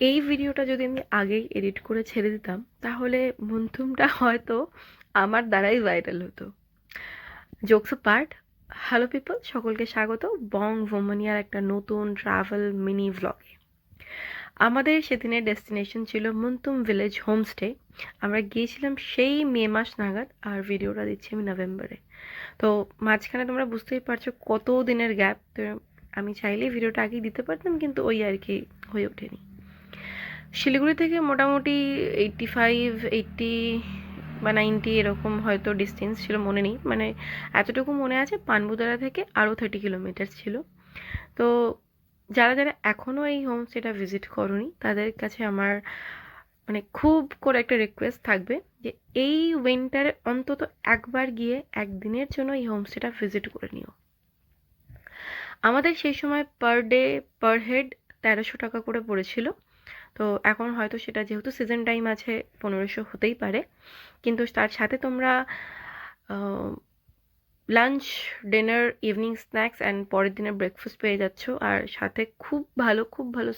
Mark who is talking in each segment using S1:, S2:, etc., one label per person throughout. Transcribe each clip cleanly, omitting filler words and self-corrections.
S1: এই ভিডিওটা যদি আমি আগেই এডিট করে ছেড়ে দিতাম তাহলে মন্থুমটা হয়তো আমার দ্বারাই ভাইরাল হতো। জোকস পার্ট, হ্যালো পিপল, সকলকে স্বাগত বং ভোমানিয়ার একটা নতুন ট্রাভেল মিনি ভ্লগে। আমাদের সেদিনের ডেস্টিনেশন ছিল মুন্তুম ভিলেজ হোমস্টে। আমরা গিয়েছিলাম সেই মে মাস নাগাদ, আর ভিডিওটা দিচ্ছি আমি নভেম্বরে। তো মাঝখানে তোমরা বুঝতেই পারছো কত দিনের গ্যাপ। তো আমি চাইলেই ভিডিওটা আগেই দিতে পারতাম, কিন্তু ওই আর কি হয়ে ওঠেনি। শিলিগুড়ি থেকে মোটামুটি 85-80 বা 90 এরকম হয়তো ডিস্টেন্স ছিল, মনে নেই। মানে এতটুকু মনে আছে পানবুদারা থেকে আরও 30 কিলোমিটার ছিল। তো যারা যারা এখনও এই হোমস্টেটা ভিজিট করনি তাদের কাছে আমার মানে খুব করে একটা রিকোয়েস্ট থাকবে যে এই উইন্টারে অন্তত একবার গিয়ে একদিনের জন্য এই হোমস্টেটা ভিজিট করে নিও। আমাদের সেই সময় পার ডে পার হেড 1300 টাকা করে পড়েছিল। তো এখন হয়তো সেটা যেহেতু সিজন টাইম আছে 1500 হতেই পারে, কিন্তু তার সাথে তোমরা lunch, dinner, evening snacks and পরের দিনের ব্রেকফাস্ট পেয়ে যাচ্ছ, আর সাথে খুব ভালো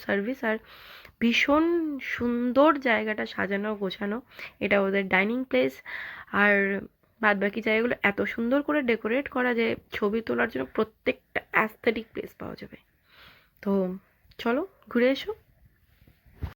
S1: সার্ভিস, আর ভীষণ সুন্দর জায়গাটা সাজানো গোছানো। এটা ওদের ডাইনিং প্লেস, আর বাদ বাকি জায়গাগুলো এত সুন্দর করে ডেকোরেট করা যে ছবি তোলার জন্য প্রত্যেকটা অ্যাস্থেটিক প্লেস পাওয়া যাবে। তো চলো ঘুরে এসো।